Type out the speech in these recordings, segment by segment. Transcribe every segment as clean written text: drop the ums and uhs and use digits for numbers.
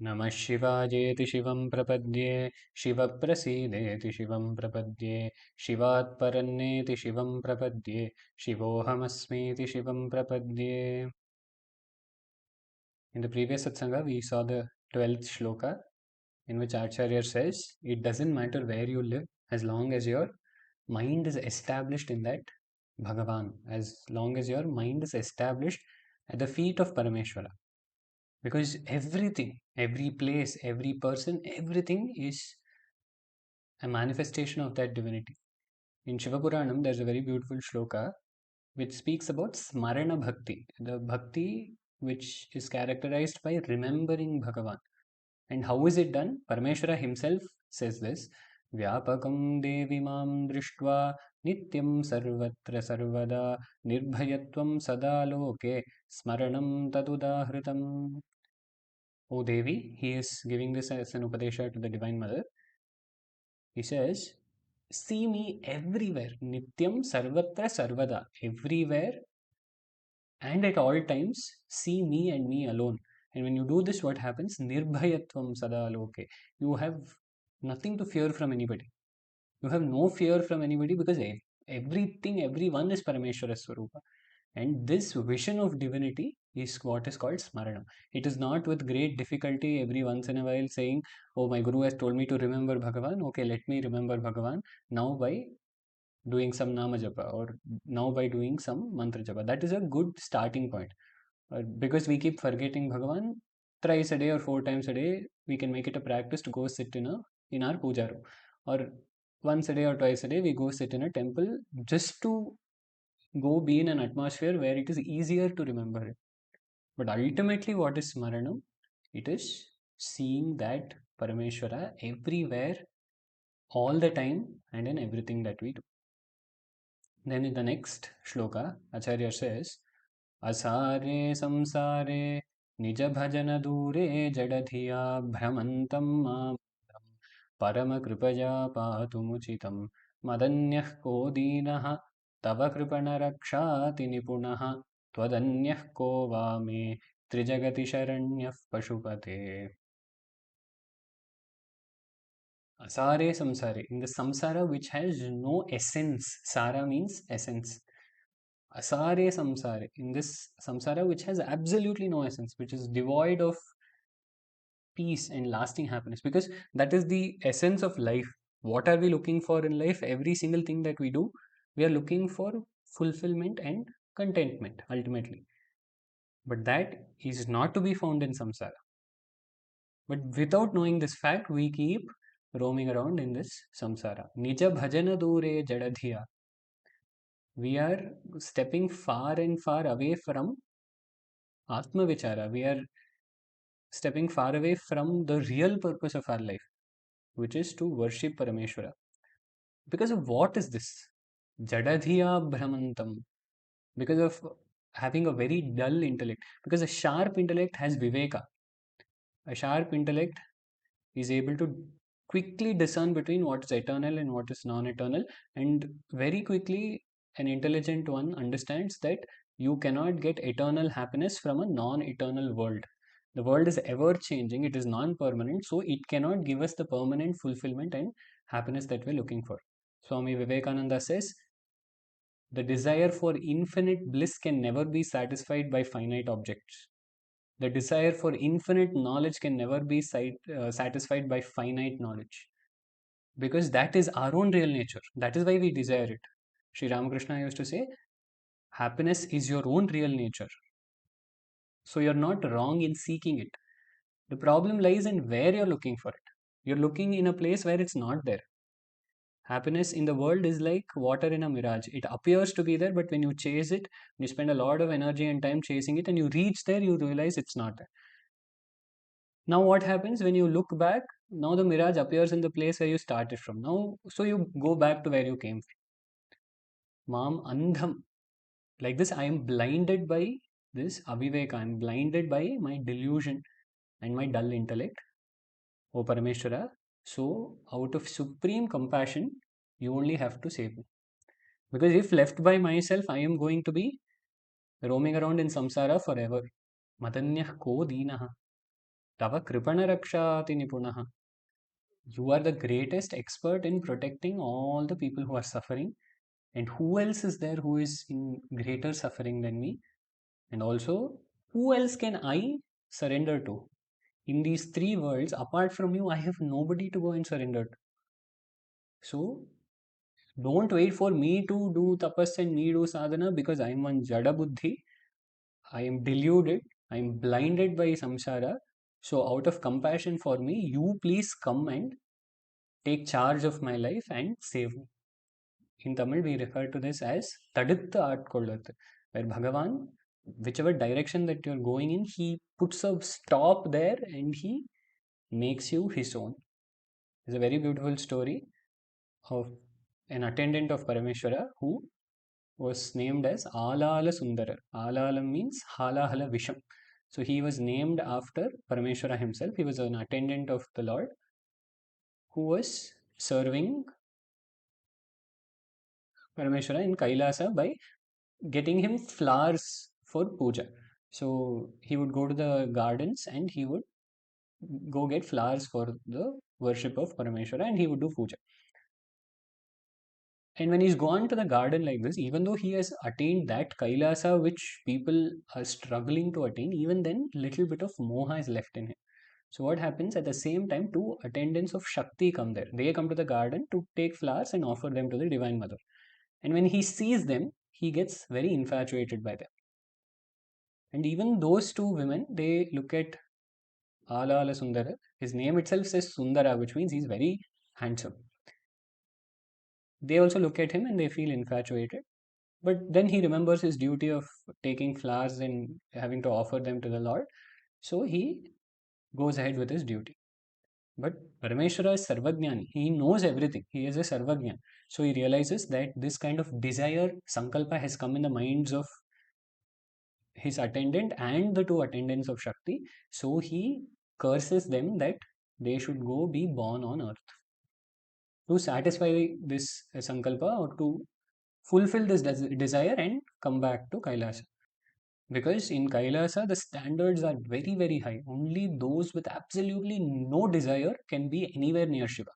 नमः शिवायेति शिवं प्रपद्ये शिवप्रसीदेति शिवं प्रपद्ये शिवात्परन्नेति शिवं प्रपद्ये शिवोऽहमस्मीति शिवं प्रपद्ये. In the previous satsanga, we saw the 12th shloka in which Acharyar says, it doesn't matter where you live as long as your mind is established in that Bhagavan, as long as your mind is established at the feet of Parameshwara. Because everything, every place, every person, everything is a manifestation of that divinity. In Shiva Puranam, there's a very beautiful shloka which speaks about Smarana Bhakti, the Bhakti which is characterized by remembering Bhagavan. And how is it done? Parameshwara himself says this Vyapakam Devi Mam Drishtva Nityam Sarvatra Sarvada Nirbhayatvam Sada Loke Smaranam Tadudahritam. O Devi, he is giving this as an Upadesha to the Divine Mother. He says, see me everywhere, Nityam Sarvatra Sarvada, everywhere and at all times, see me and me alone. And when you do this, what happens? Nirbhayatvam Sada Loke. You have nothing to fear from anybody. You have no fear from anybody because everything, everyone is Parameshwara Swarupa. And this vision of divinity is what is called smarana. It is not with great difficulty every once in a while saying, oh, my Guru has told me to remember Bhagavan. Okay, let me remember Bhagavan now by doing some nama japa or now by doing some mantra japa. That is a good starting point. Because we keep forgetting Bhagavan thrice a day or 4 times a day, we can make it a practice to go sit in our puja room. Or once a day or twice a day, we go sit in a temple just to go be in an atmosphere where it is easier to remember it. But ultimately, what is Smaranam? It is seeing that Parameshwara everywhere, all the time, and in everything that we do. Then in the next shloka, Acharya says, Asare samsare nija bhajana dure jadadhiya भ्रमन्तं मां परमकृपया पातुमुचितं मदन्यः को दीनः तव कृपणरक्षाति निपुणः त्वदन्यः को वा मे त्रिजगति शरण्यः पशुपते. Asare samsare, in the samsara which has no essence, sara means essence. Asare samsare, in this samsara which has absolutely no essence, which is devoid of peace and lasting happiness, because that is the essence of life. What are we looking for in life? Every single thing that we do, we are looking for fulfillment and contentment ultimately. But that is not to be found in samsara. But without knowing this fact, we keep roaming around in this samsara. Nija bhajana dure jadadhiya. We are stepping far and far away from Atma Vichara. We are stepping far away from the real purpose of our life, which is to worship Parameshwara. Because of what is this? Jadadhiya Brahmantam. Because of having a very dull intellect. Because a sharp intellect has Viveka. A sharp intellect is able to quickly discern between what is eternal and what is non eternal. And very quickly, an intelligent one understands that you cannot get eternal happiness from a non eternal world. The world is ever changing, it is non permanent, so it cannot give us the permanent fulfillment and happiness that we're looking for. Swami Vivekananda says, the desire for infinite bliss can never be satisfied by finite objects. The desire for infinite knowledge can never be satisfied by finite knowledge. Because that is our own real nature. That is why we desire it. Sri Ramakrishna used to say, happiness is your own real nature. So you're not wrong in seeking it. The problem lies in where you're looking for it. You're looking in a place where it's not there. Happiness in the world is like water in a mirage. It appears to be there, but when you chase it, you spend a lot of energy and time chasing it, and you reach there, you realize it's not there. Now, what happens when you look back? Now the mirage appears in the place where you started from. Now, so you go back to where you came from. Mam andham. Like this, I am blinded by this aviveka. I am blinded by my delusion and my dull intellect. O Parameshwara. So, out of supreme compassion, you only have to save me. Because if left by myself, I am going to be roaming around in samsara forever. Madanyah ko deenaha. Tava kripana rakshati nipunaha. You are the greatest expert in protecting all the people who are suffering. And who else is there who is in greater suffering than me? And also, who else can I surrender to? In these three worlds, apart from you, I have nobody to go and surrender to. So, don't wait for me to do tapas and me do sadhana because I am one jada buddhi. I am deluded. I am blinded by samsara. So, out of compassion for me, you please come and take charge of my life and save me. In Tamil, we refer to this as Taditha Aatkollathu, where Bhagavan, whichever direction that you're going in, he puts a stop there and he makes you his own. It's a very beautiful story of an attendant of Parameshwara who was named as Alala Sundara. Alala means Halahala Visham. So he was named after Parameshwara himself. He was an attendant of the Lord who was serving Parameshwara in Kailasa by getting him flowers for puja. So he would go to the gardens and he would go get flowers for the worship of Parameshwara and he would do puja. And when he's gone to the garden like this, even though he has attained that Kailasa which people are struggling to attain, even then little bit of moha is left in him. So what happens at the same time, two attendants of Shakti come there. They come to the garden to take flowers and offer them to the Divine Mother. And when he sees them, he gets very infatuated by them. And even those two women, they look at Ala Ala Sundara. His name itself says Sundara, which means he's very handsome. They also look at him and they feel infatuated. But then he remembers his duty of taking flowers and having to offer them to the Lord. So he goes ahead with his duty. But Parameshwara is Sarvajnani. He knows everything. He is a Sarvajnan. So he realizes that this kind of desire, Sankalpa, has come in the minds of his attendant and the two attendants of Shakti. So he curses them that they should go be born on earth to satisfy this Sankalpa or to fulfill this desire and come back to Kailasa. Because in Kailasa, the standards are very, very high. Only those with absolutely no desire can be anywhere near Shiva.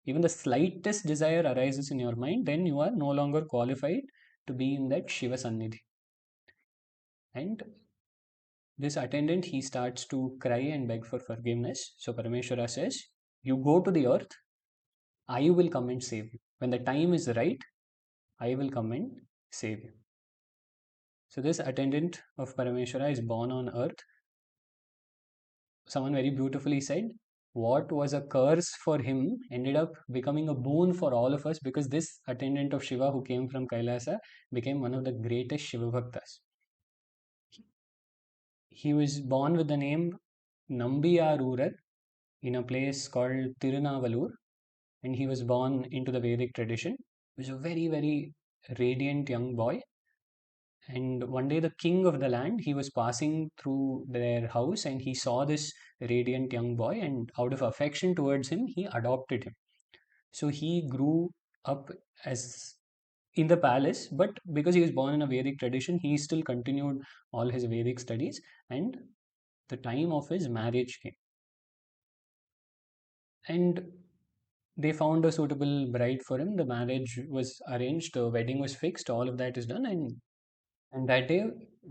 Even the slightest desire arises in your mind, then you are no longer qualified to be in that Shiva Sannidhi. And this attendant, he starts to cry and beg for forgiveness. So Parameshwara says, you go to the earth, I will come and save you. When the time is right, I will come and save you. So this attendant of Parameshwara is born on earth. Someone very beautifully said, what was a curse for him ended up becoming a boon for all of us because this attendant of Shiva who came from Kailasa became one of the greatest Shiva Bhaktas. He was born with the name Nambiyaroorar in a place called Tirunavalur, and he was born into the Vedic tradition. He was a very, very radiant young boy. And one day, the king of the land, he was passing through their house and he saw this radiant young boy, and out of affection towards him, he adopted him. So he grew up as in the palace, but because he was born in a Vedic tradition, he still continued all his Vedic studies, and the time of his marriage came. And they found a suitable bride for him. The marriage was arranged, the wedding was fixed, all of that is done, and that day,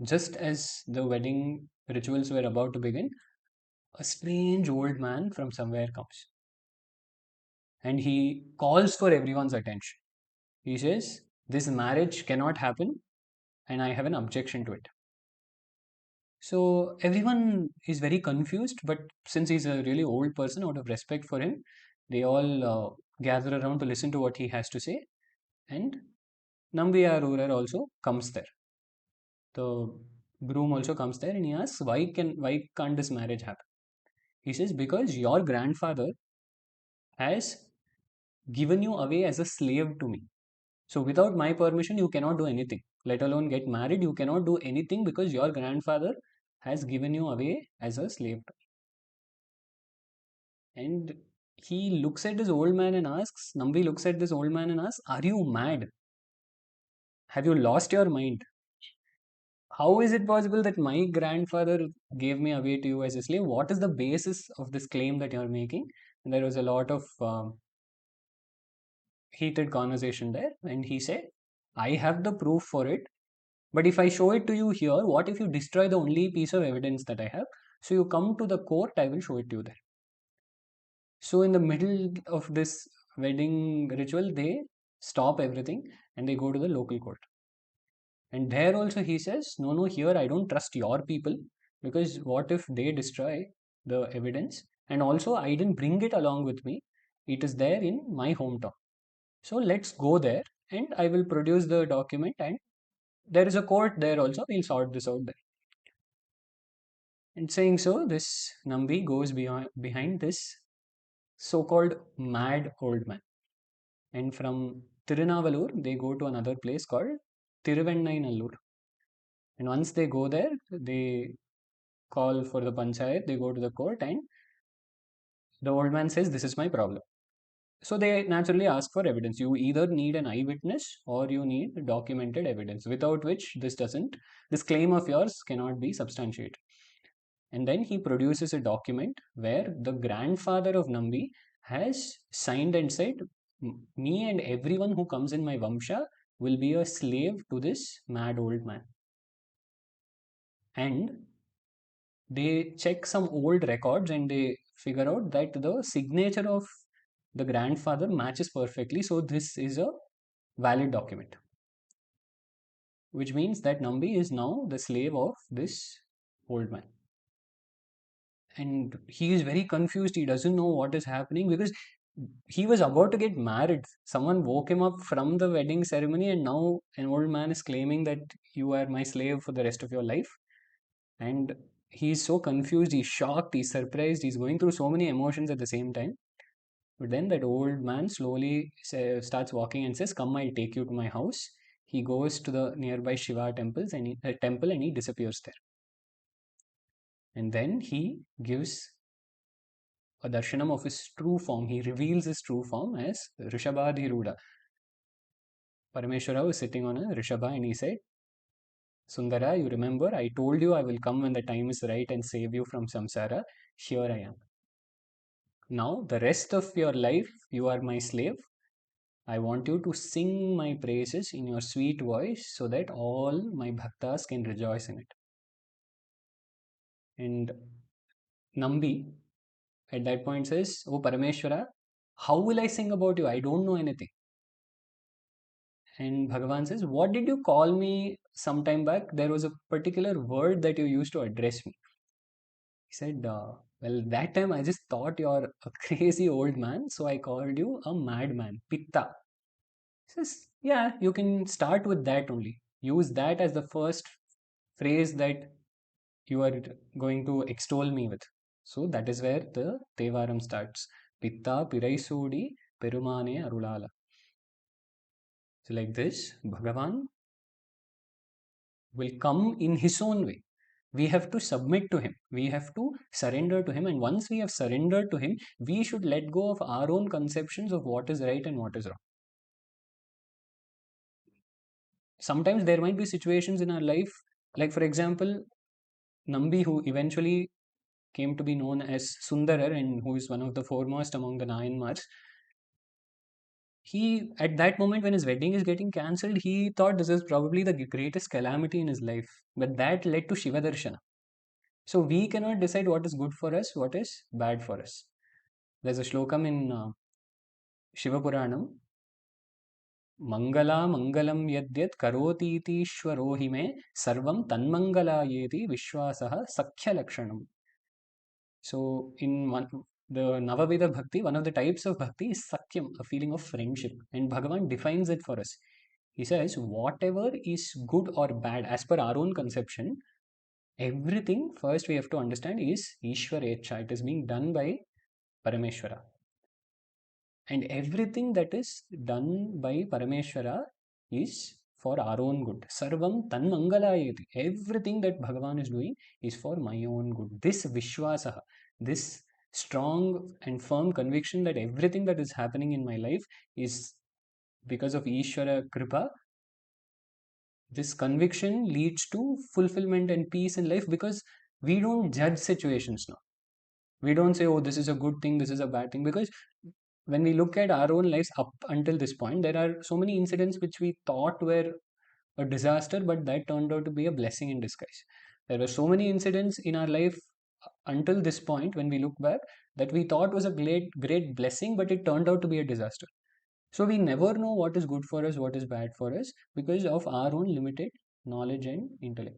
just as the wedding rituals were about to begin, a strange old man from somewhere comes and he calls for everyone's attention. He says, this marriage cannot happen and I have an objection to it. So everyone is very confused, but since he's a really old person, out of respect for him, they all gather around to listen to what he has to say. And Nambiya ruler also comes there. The groom also comes there and he asks, why can't this marriage happen? He says, because your grandfather has given you away as a slave to me. So without my permission, you cannot do anything, let alone get married. You cannot do anything because your grandfather has given you away as a slave to me. And he looks at this old man and asks, Nambi looks at this old man and asks, are you mad? Have you lost your mind? how is it possible that my grandfather gave me away to you as a slave? What is the basis of this claim that you're making? And there was a lot of heated conversation there. And he said, I have the proof for it. But if I show it to you here, what if you destroy the only piece of evidence that I have? So you come to the court, I will show it to you there. So in the middle of this wedding ritual, they stop everything and they go to the local court. And there also he says, no, no, here I don't trust your people, because what if they destroy the evidence? And also, I didn't bring it along with me. It is there in my hometown. So let's go there and I will produce the document. And there is a court there also. We'll sort this out there. And saying so, this Nambi goes behind this so called mad old man. And from Tirunavalur, they go to another place called Tiruvennainallur. And once they go there, they call for the panchayat, they go to the court, and the old man says, this is my problem. So they naturally ask for evidence. You either need an eyewitness or you need documented evidence, without which this claim of yours cannot be substantiated. And then he produces a document where the grandfather of Nambi has signed and said, me and everyone who comes in my Vamsha will be a slave to this mad old man. And they check some old records and they figure out that the signature of the grandfather matches perfectly. So this is a valid document, which means that Nambi is now the slave of this old man. And he is very confused. He doesn't know what is happening because he was about to get married. Someone woke him up from the wedding ceremony, and now an old man is claiming that you are my slave for the rest of your life. And he's so confused, he's shocked, he's surprised, he's going through so many emotions at the same time. But then that old man slowly starts walking and says, come, I'll take you to my house. He goes to the nearby Shiva temple and he disappears there. And then he gives a darshanam of his true form. He reveals his true form as Rishabhadhiruda. Parameshwara was sitting on a Rishabha and he said, Sundara, you remember, I told you I will come when the time is right and save you from samsara. Here I am. Now, the rest of your life, you are my slave. I want you to sing my praises in your sweet voice so that all my bhaktas can rejoice in it. And Nambi at that point says, Oh Parameshwara, how will I sing about you? I don't know anything. And Bhagavan says, what did you call me some time back? There was a particular word that you used to address me. He said, well, that time I just thought you're a crazy old man, so I called you a madman, Pitta. He says, yeah, you can start with that only. Use that as the first phrase that you are going to extol me with. So that is where the Tevaram starts. Pitta Piraisudi Perumane Arulala. So like this, Bhagavan will come in his own way. We have to submit to him. We have to surrender to him. And once we have surrendered to him, we should let go of our own conceptions of what is right and what is wrong. Sometimes there might be situations in our life, like for example, Nambi, who eventually came to be known as Sundarar and who is one of the foremost among the Nayanmars. He, at that moment when his wedding is getting cancelled, he thought this is probably the greatest calamity in his life. But that led to Shiva Darshana. So we cannot decide what is good for us, what is bad for us. There's a shlokam in Shiva Puranam. Mangala mangalam yadyat karotiitishwaro hime sarvam tanmangalayeti vishwasaha sakhya lakshanam. So in the Navaveda Bhakti, one of the types of Bhakti is Sakyam, a feeling of friendship. And Bhagavan defines it for us. He says, whatever is good or bad, as per our own conception, everything first we have to understand is Ishwarecha. It is being done by Parameshwara. And everything that is done by Parameshwara is for our own good. Sarvam tanmangalayeti. Everything that Bhagavan is doing is for my own good. This Vishwasaha, this strong and firm conviction that everything that is happening in my life is because of Ishwara Kripa, This conviction leads to fulfillment and peace in life because we don't judge situations now. We don't say, oh, this is a good thing, this is a bad thing, because when we look at our own lives up until this point, there are so many incidents which we thought were a disaster, but that turned out to be a blessing in disguise. There were so many incidents in our life until this point when we look back that we thought was a great blessing, but it turned out to be a disaster. So we never know what is good for us, what is bad for us, because of our own limited knowledge and intellect.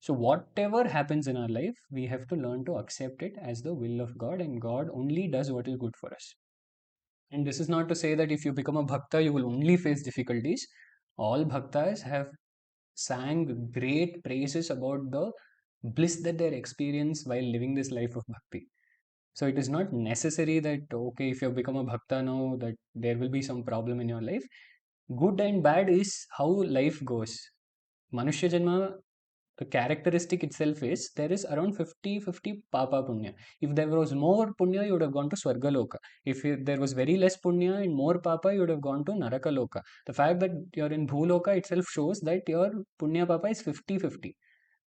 So whatever happens in our life, we have to learn to accept it as the will of God, and God only does what is good for us. And this is not to say that if you become a bhakta, you will only face difficulties. All bhaktas have sang great praises about the bliss that they experience while living this life of bhakti. So it is not necessary that, okay, if you become a bhakta now, that there will be some problem in your life. Good and bad is how life goes. Manushya Janma, the characteristic itself is there is around 50-50 papa punya. If there was more punya, you would have gone to Swarga Loka. If there was very less punya and more papa, you would have gone to Naraka Loka. The fact that you're in Bhuloka itself shows that your punya papa is 50-50.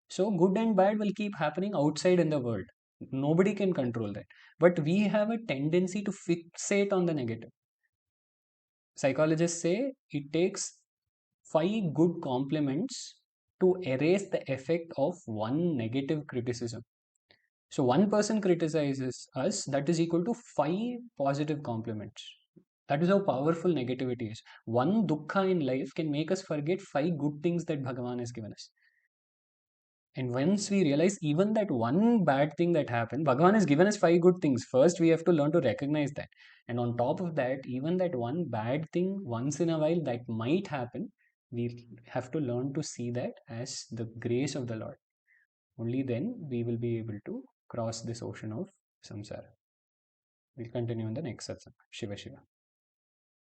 So good and bad will keep happening outside in the world. Nobody can control that. But we have a tendency to fixate on the negative. Psychologists say it takes 5 good compliments to erase the effect of one negative criticism. So one person criticizes us, that is equal to 5 positive compliments. That is how powerful negativity is. One dukkha in life can make us forget 5 good things that Bhagavan has given us. And once we realize even that one bad thing that happened, Bhagavan has given us 5 good things. First, we have to learn to recognize that. And on top of that, even that one bad thing once in a while that might happen, we have to learn to see that as the grace of the Lord. Only then we will be able to cross this ocean of samsara. We'll continue in the next satsang. Shiva Shiva.